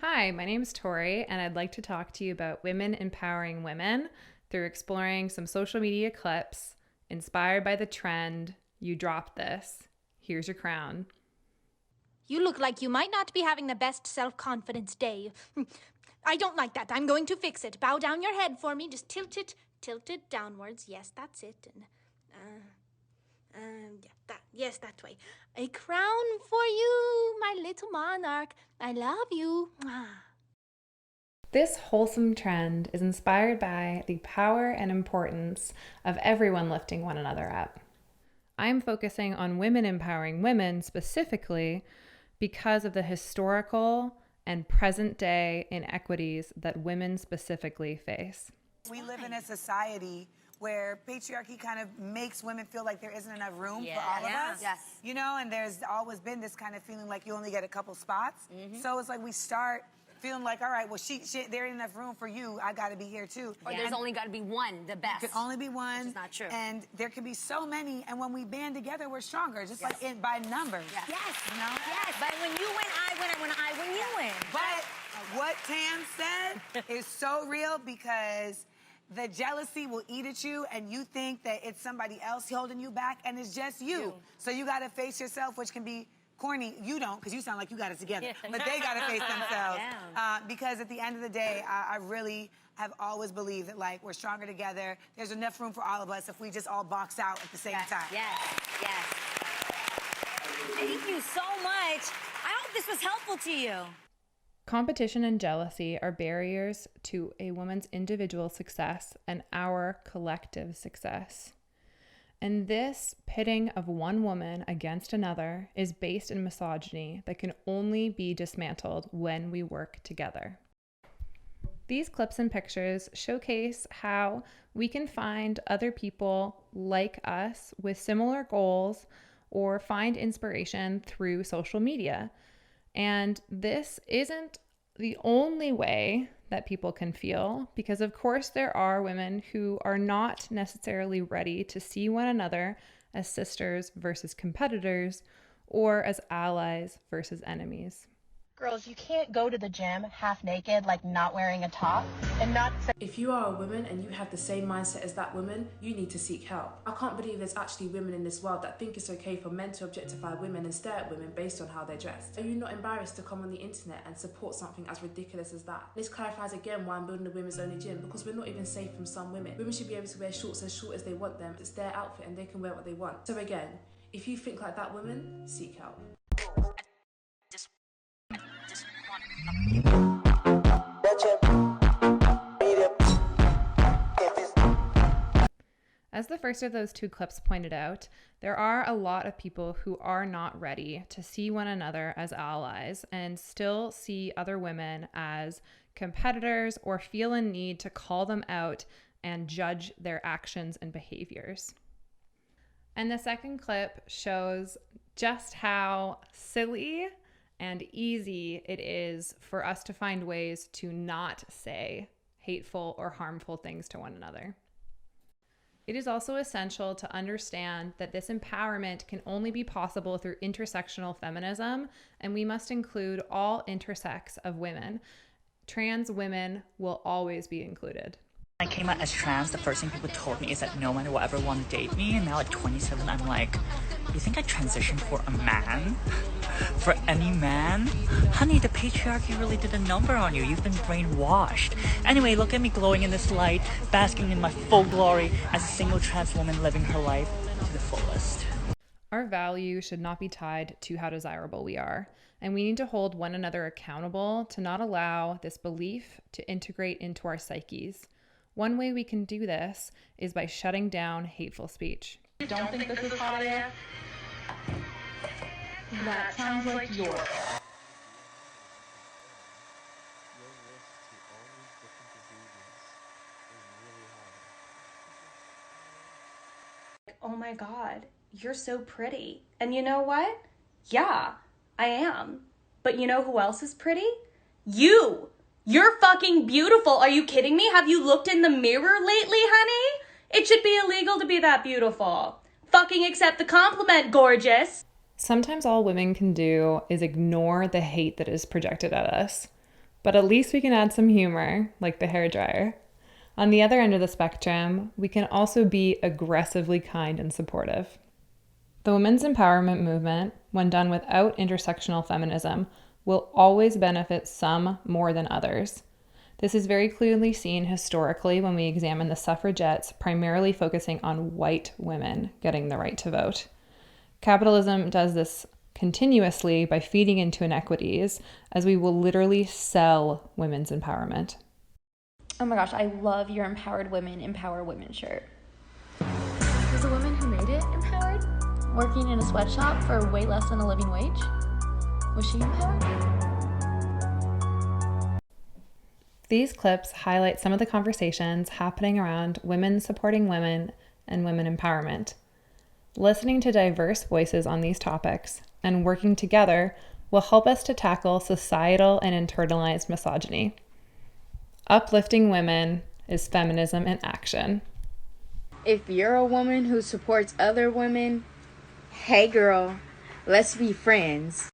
Hi, my name is Tori, and I'd like to talk to you about women empowering women through exploring some social media clips inspired by the trend, "You dropped this. Here's your crown." You look like you might not be having the best self-confidence day. I don't like that. I'm going to fix it. Bow down your head for me. Just tilt it downwards. Yes, that's it. And yes, that way. A crown for you, my little monarch. I love you. This wholesome trend is inspired by the power and importance of everyone lifting one another up. I'm focusing on women empowering women specifically because of the historical and present day inequities that women specifically face. We live in a society where patriarchy kind of makes women feel like there isn't enough room for all of us. Yes. You know, and there's always been this kind of feeling like you only get a couple spots. So it's like we start feeling like, all right, well, there ain't enough room for you. I got to be here too. Or there's only got to be one, the best. There can only be one. Which is not true. And there can be so many, and when we band together, we're stronger, just like by numbers. Yes. You know? Yes. But when you win, I win, and when I win, you win. But what Tam said is so real because the jealousy will eat at you and you think that it's somebody else holding you back and it's just you. So you got to face yourself, which can be corny. You don't, because you sound like you got it together. But they got to face themselves. Because at the end of the day, I really have always believed that, like, we're stronger together. There's enough room for all of us if we just all box out at the same time. Yes. Thank you so much. I hope this was helpful to you. Competition and jealousy are barriers to a woman's individual success and our collective success. And this pitting of one woman against another is based in misogyny that can only be dismantled when we work together. These clips and pictures showcase how we can find other people like us with similar goals or find inspiration through social media. And this isn't the only way that people can feel, because of course there are women who are not necessarily ready to see one another as sisters versus competitors or as allies versus enemies. Girls, you can't go to the gym half naked, like not wearing a top, and not say... If you are a woman and you have the same mindset as that woman, you need to seek help. I can't believe there's actually women in this world that think it's okay for men to objectify women and stare at women based on how they're dressed. Are you not embarrassed to come on the internet and support something as ridiculous as that? This clarifies again why I'm building a women's only gym, because we're not even safe from some women. Women should be able to wear shorts as short as they want them. It's their outfit and they can wear what they want. So again, if you think like that woman, seek help. As the first of those two clips pointed out, there are a lot of people who are not ready to see one another as allies and still see other women as competitors or feel a need to call them out and judge their actions and behaviors. And the second clip shows just how silly and easy it is for us to find ways to not say hateful or harmful things to one another. It is also essential to understand that this empowerment can only be possible through intersectional feminism, and we must include all intersex of women. Trans women will always be included. When I came out as trans, the first thing people told me is that no one will ever want to date me, and now at 27 I'm like, you think I transitioned for a man? For any man? Honey, the patriarchy really did a number on you. You've been brainwashed. Anyway, look at me glowing in this light, basking in my full glory as a single trans woman living her life to the fullest. Our value should not be tied to how desirable we are, and we need to hold one another accountable to not allow this belief to integrate into our psyches. One way we can do this is by shutting down hateful speech. You don't think this is hot air? That sounds like yours. Oh my God, you're so pretty. And you know what? Yeah, I am. But you know who else is pretty? You! You're fucking beautiful. Are you kidding me? Have you looked in the mirror lately, honey? It should be illegal to be that beautiful. Fucking accept the compliment, gorgeous. Sometimes all women can do is ignore the hate that is projected at us. but at least we can add some humor, like the hairdryer. On the other end of the spectrum, we can also be aggressively kind and supportive. The women's empowerment movement, when done without intersectional feminism, will always benefit some more than others. This is very clearly seen historically when we examine the suffragettes primarily focusing on white women getting the right to vote. Capitalism does this continuously by feeding into inequities, as we will literally sell women's empowerment. Oh my gosh, I love your Empowered Women Empower Women shirt. Was the woman who made it empowered? Working in a sweatshop for way less than a living wage? Was she empowered? These clips highlight some of the conversations happening around women supporting women and women empowerment. Listening to diverse voices on these topics and working together will help us to tackle societal and internalized misogyny. Uplifting women is feminism in action. If you're a woman who supports other women, hey girl, let's be friends.